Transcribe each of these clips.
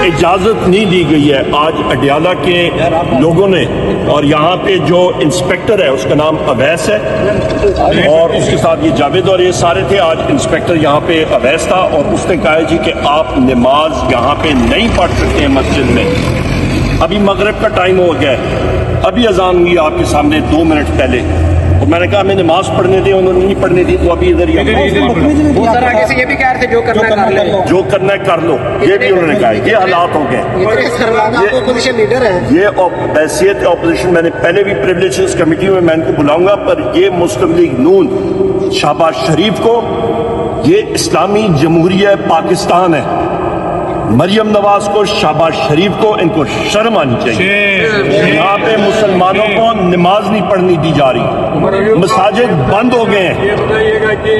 اجازت نہیں دی گئی ہے. آج اڈیالہ کے لوگوں نے اور یہاں پہ جو انسپیکٹر ہے اس کا نام اویس ہے اور اس کے ساتھ یہ جاوید اور یہ سارے تھے. آج انسپیکٹر یہاں پہ اویس تھا اور اس نے کہا جی کہ آپ نماز یہاں پہ نہیں پڑھ سکتے ہیں مسجد میں. ابھی مغرب کا ٹائم ہو گیا ہے, ابھی اذان ہوئی آپ کے سامنے 2 منٹ پہلے, اور میں نے کہا ہمیں نماز پڑھنے دیں, انہوں نے نہیں پڑھنے دی, تو ابھی ادھر ہی وہ سر آگے سے یہ بھی کہہ رہے تھے جو کرنا ہے کر لیں, جو کرنا ہے کر لو, یہ بھی انہوں نے کہا. یہ حالات ہو گئے. یہ حیثیت اپوزیشن, میں نے پہلے بھی پریولیجز کمیٹی میں ان کو بلاؤں گا, پر یہ مسلم لیگ نون شہباز شریف کو, یہ اسلامی جمہوریہ پاکستان ہے, مریم نواز کو, شہباز شریف کو, ان کو شرم آنی چاہیے. یہاں پہ مسلمانوں کو نماز نہیں پڑھنی دی جا رہی, مساجد بند ہو گئے ہیں,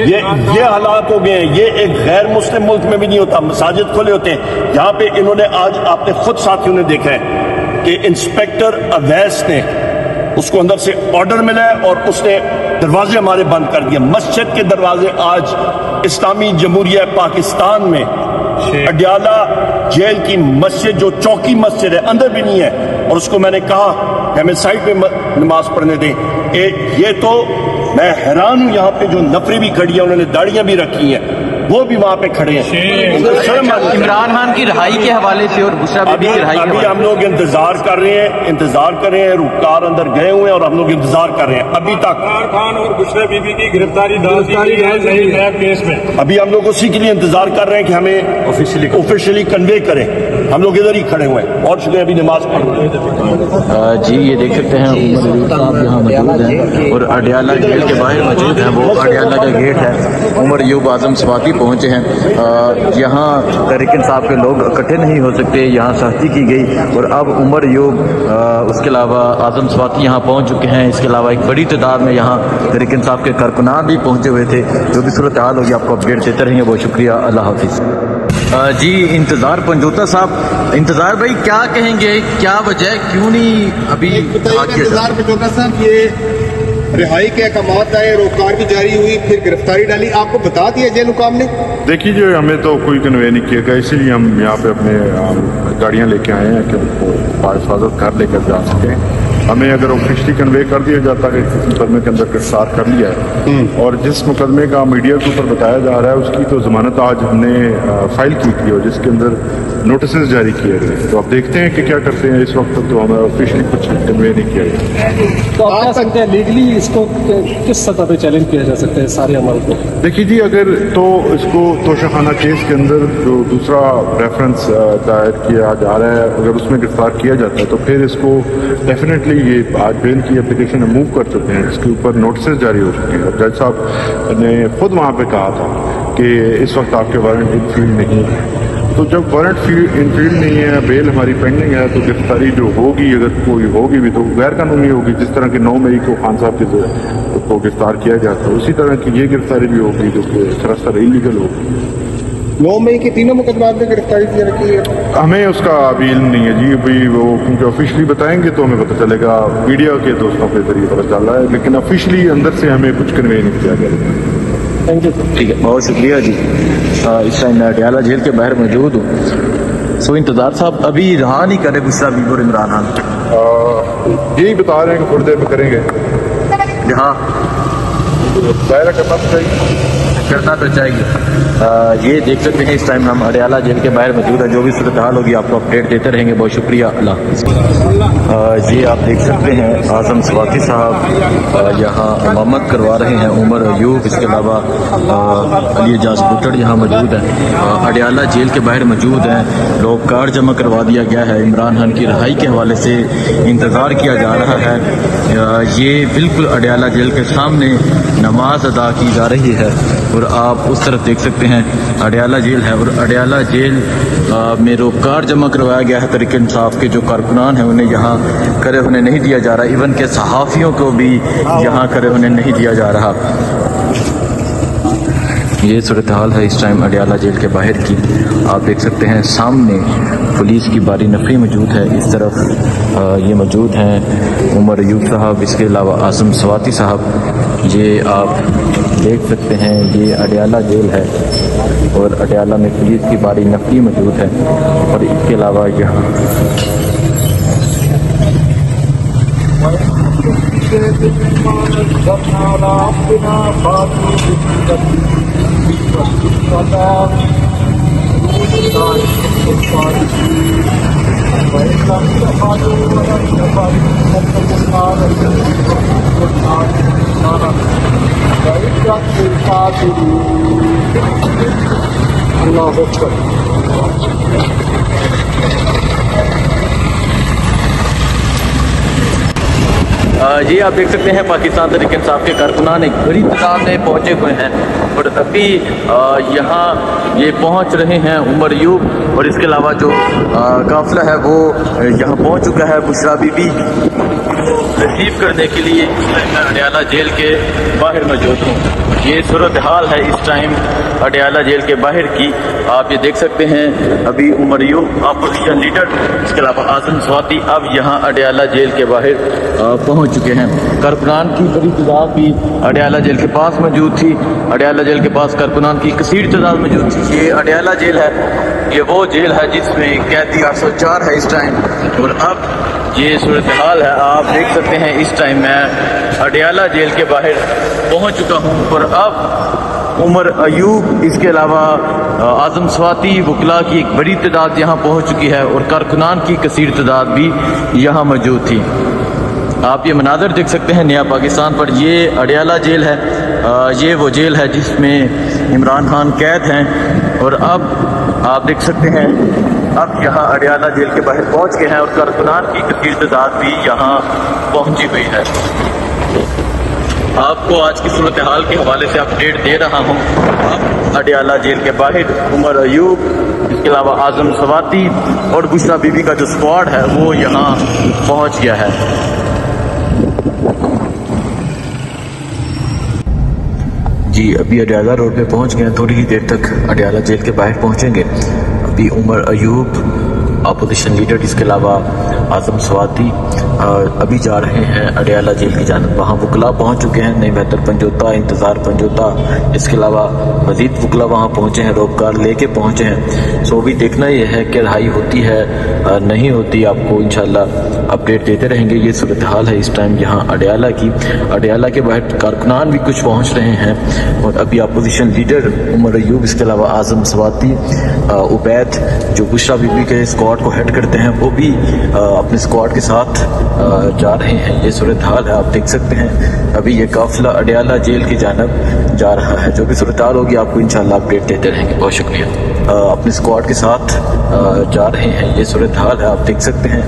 یہ حالات ہو گئے ہیں. یہ ایک غیر مسلم ملک میں بھی نہیں ہوتا, مساجد کھلے ہوتے ہیں. یہاں پہ انہوں نے آج آپ نے خود ساتھیوں نے دیکھا ہے کہ انسپیکٹر اویس نے, اس کو اندر سے آرڈر ملا ہے اور اس نے دروازے ہمارے بند کر دیے. مسجد کے دروازے آج اسلامی جمہوریہ پاکستان میں اڈیالہ جیل کی مسجد, جو چوکی مسجد ہے, اندر بھی نہیں ہے, اور اس کو میں نے کہا کہ ہمیں سائڈ پہ نماز پڑھنے دیں. یہ تو میں حیران ہوں, یہاں پہ جو نفری بھی کھڑی ہیں, انہوں نے داڑیاں بھی رکھی ہیں, وہ بھی وہاں پہ کھڑے ہیں. عمران خان کی رہائی کے حوالے سے اور بشرا بی بی کی رہائی کے حوالے سے ہم لوگ انتظار کر رہے ہیں, رکار اندر گئے ہوئے ہیں اور ہم لوگ انتظار کر رہے ہیں. ابھی تک عمران خان اور بشرا بی بی کی گرفتاری کیس میں ابھی ہم لوگ اسی کے لیے انتظار کر رہے ہیں کہ ہمیں آفیشلی کنوے کریں. ہم لوگ ادھر ہی کھڑے ہوئے ہیں اور چکے ابھی نماز پڑھ رہے ہیں. جی یہ دیکھ سکتے ہیں عمر ایوب صاحب یہاں موجود ہیں اور اڈیالہ جیل کے باہر موجود ہیں. وہ اڈیالہ کا گیٹ ہے. عمر ایوب اعظم سواتی پہنچے ہیں. یہاں تحریک انصاف کے لوگ اکٹھے نہیں ہو سکتے, یہاں سختی کی گئی, اور اب عمر ایوب اس کے علاوہ اعظم سواتی یہاں پہنچ چکے ہیں. اس کے علاوہ ایک بڑی تعداد میں یہاں تحریک انصاف کے کارکنان بھی پہنچے ہوئے تھے. جو بھی صورتحال ہوگی آپ کو اپڈیٹ دیتے رہیں گے. بہت شکریہ, اللہ حافظ. جی انتظار پنجوتا صاحب, انتظار بھائی کیا کہیں گے, کیا وجہ, کیوں نہیں ابھی انتظار پنجوتا صاحب؟ یہ رہائی کے احکامات آئے, روکار بھی جاری ہوئی, پھر گرفتاری ڈالی, آپ کو بتا دیا جیل حکام نے؟ دیکھیے جو ہمیں تو کوئی کنوے نہیں کیا گیا, اسی لیے ہم یہاں پہ اپنے گاڑیاں لے کے آئے ہیں کہ ان کو بحفاظت گھر لے کر جا سکیں. ہمیں اگر آفیشلی کنوے کر دیا جاتا ہے کہ مقدمے کے اندر گرفتار کر لیا ہے, اور جس مقدمے کا میڈیا کے اوپر بتایا جا رہا ہے اس کی تو ضمانت آج ہم نے فائل کی تھی, اور جس کے اندر نوٹسز جاری کیے گئے. تو آپ دیکھتے ہیں کہ کیا کرتے ہیں. اس وقت تو ہمیں آفیشلی کچھ کنوے نہیں کیا گیا. تو آپ کہہ سکتے ہیں لیگلی اس کو کس سطح پہ چیلنج کیا جا سکتا ہے سارے عمل کو؟ دیکھیے جی, اگر تو اس کو توشہ خانہ کیس کے اندر جو دوسرا ریفرنس دائر کیا جا رہا ہے, اگر اس میں گرفتار کیا جاتا ہے تو پھر اس کو ڈیفینیٹلی یہ آج بیل کی اپلیکیشن موو کر چکے ہیں, اس کے اوپر نوٹسز جاری ہو چکے ہیں. اور جج صاحب نے خود وہاں پہ کہا تھا کہ اس وقت آپ کے وارنٹ ان فیلڈ نہیں ہے. تو جب وارنٹ ان فیلڈ نہیں ہے, بیل ہماری پینڈنگ ہے, تو گرفتاری جو ہوگی, اگر کوئی ہوگی بھی تو غیر قانونی ہوگی. جس طرح کہ 9 مئی کو خان صاحب کو گرفتار کیا گیا تھا, اسی طرح کی یہ گرفتاری بھی ہوگی جو کہ سراسر انلیگل ہوگی. 9 مئی کے تینوں مقدمات میں گرفتاری کی رکھی ہے. ہمیں اس کا ابھی علم نہیں ہے جی, ابھی وہ کیونکہ آفیشلی بتائیں گے تو ہمیں پتہ چلے گا. میڈیا کے دوستوں کے ذریعے پتہ چل رہا ہے, لیکن آفیشلی اندر سے ہمیں کچھ کنوے نہیں کیا گیا. ٹھیک ہے, بہت شکریہ جی. اس ٹائم میں اڈیالہ جیل کے باہر موجود ہوں. سو انتظار صاحب ابھی رہا نہیں کرے بشرا بی بی اور عمران خان, یہی بتا رہے ہیں کہ تھوڑی دیر میں کریں گے. جہاں دائرہ کرنا تو چاہیے. یہ دیکھ سکتے ہیں اس ٹائم ہم اڈیالہ جیل کے باہر موجود ہیں. جو بھی صورتحال ہوگی آپ کو اپڈیٹ دیتے رہیں گے. بہت شکریہ, اللہ حافظ. یہ آپ دیکھ سکتے ہیں اعظم سواتی صاحب یہاں امامت کروا رہے ہیں. عمر ایوب, اس کے علاوہ علی اعجاز بٹڑ یہاں موجود ہیں. اڈیالہ جیل کے باہر موجود ہیں. لوگ کارڈ جمع کروا دیا گیا ہے. عمران خان کی رہائی کے حوالے سے انتظار کیا جا رہا ہے. یہ بالکل اڈیالہ جیل کے سامنے نماز ادا کی جا رہی ہے, اور آپ اس طرف دیکھ سکتے ہیں اڈیالہ جیل ہے. اور اڈیالہ جیل میں روکار جمع کروایا گیا ہے. تحریک انصاف کے جو کارکنان ہیں انہیں یہاں کھڑے ہونے نہیں دیا جا رہا. ایون کہ صحافیوں کو بھی یہاں کھڑے ہونے نہیں دیا جا رہا. یہ صورتحال ہے اس ٹائم اڈیالہ جیل کے باہر کی. آپ دیکھ سکتے ہیں سامنے پولیس کی باری نفری موجود ہے. اس طرف یہ موجود ہیں عمر ایوب صاحب, اس کے علاوہ اعظم سواتی صاحب. یہ آپ دیکھ سکتے ہیں یہ اڈیالہ جیل ہے. اور اڈیالہ میں پولیس کی باری نفری موجود ہے، اور اس کے علاوہ یہاں جی آپ دیکھ سکتے ہیں پاکستان تحریک انصاف کے کارکنان ایک بڑی تعداد میں پہنچے ہوئے ہیں، اور ابھی یہاں یہ پہنچ رہے ہیں عمر ایوب، اور اس کے علاوہ جو قافلہ ہے وہ یہاں پہنچ چکا ہے بشرا بی بی ریسیو کرنے کے لیے۔ میں اڈیالہ جیل کے باہر موجود ہوں۔ یہ صورتحال ہے اس ٹائم اڈیالہ جیل کے باہر کی، آپ یہ دیکھ سکتے ہیں۔ ابھی عمر ایوب اپوزیشن لیڈر، اس کے علاوہ اعظم سواتی اب یہاں اڈیالہ جیل کے باہر پہنچ چکے ہیں۔ کارکنان کی بڑی تعداد بھی اڈیالہ جیل کے پاس موجود تھی، اڈیالہ جیل کے پاس کارکنان کی کثیر تعداد موجود تھی۔ یہ اڈیالہ جیل ہے، یہ وہ جیل ہے جس میں قیدی 804 ہے اس ٹائم، اور اب یہ صورتحال ہے۔ آپ دیکھ سکتے ہیں اس ٹائم میں اڈیالہ جیل کے باہر پہنچ چکا ہوں، اور اب عمر ایوب، اس کے علاوہ اعظم سواتی، وکلا کی ایک بڑی تعداد یہاں پہنچ چکی ہے، اور کارکنان کی کثیر تعداد بھی یہاں موجود تھی۔ آپ یہ مناظر دیکھ سکتے ہیں نیا پاکستان پر۔ یہ اڈیالہ جیل ہے، یہ وہ جیل ہے جس میں عمران خان قید ہیں، اور اب آپ دیکھ سکتے ہیں اب یہاں اڈیالہ جیل کے باہر پہنچ گئے ہیں، اور کارکنان کی کثیر تعداد بھی یہاں پہنچی ہوئی ہے۔ آپ کو آج کی صورتحال کے حوالے سے اپڈیٹ دے رہا ہوں۔ اب اڈیالہ جیل کے باہر عمر ایوب، اس کے علاوہ اعظم سواتی اور بشرا بی بی کا جو اسکواڈ ہے وہ یہاں پہنچ گیا ہے۔ جی ابھی اڈیالہ روڈ پہ پہنچ گئے ہیں، تھوڑی ہی دیر تک اڈیالہ جیل کے باہر پہنچیں گے۔ ابھی عمر ایوب اپوزیشن لیڈر، اس کے علاوہ اعظم سواتی ابھی جا رہے ہیں اڈیالہ جیل کی جانب۔ وہاں وکلا پہنچ چکے ہیں، نئی بہتر پنجوتا، انتظار پنجوتا، اس کے علاوہ مزید وکلا وہاں پہنچے ہیں، روپکار لے کے پہنچے ہیں۔ سو بھی دیکھنا یہ ہے کہ رہائی ہوتی ہے نہیں ہوتی، آپ کو انشاءاللہ اپڈیٹ دیتے رہیں گے۔ یہ صورتحال ہے اس ٹائم یہاں اڈیالہ کی۔ اڈیالہ کے باہر کارکنان بھی کچھ پہنچ رہے ہیں، اور ابھی اپوزیشن لیڈر عمر ایوب، اس کے علاوہ اعظم سواتی، عبید جو بشرا بی بی کے اسکواڈ کو ہیڈ کرتے ہیں، وہ بھی اپنے اسکواڈ کے ساتھ جا رہے ہیں۔ یہ صورتحال ہے، آپ دیکھ سکتے ہیں۔ ابھی یہ قافلہ اڈیالہ جیل کی جانب جا رہا ہے، جو بھی صورتحال ہوگی آپ کو انشاءاللہ اپڈیٹ دیتے رہیں گے۔ بہت شکریہ۔ اپنے اسکواڈ کے ساتھ جا رہے ہیں، یہ صورتحال ہے، آپ دیکھ سکتے ہیں۔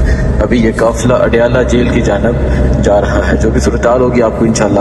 ابھی یہ قافلہ اڈیالہ جیل کی جانب جا رہا ہے، جو بھی صورتحال ہوگی آپ کو انشاءاللہ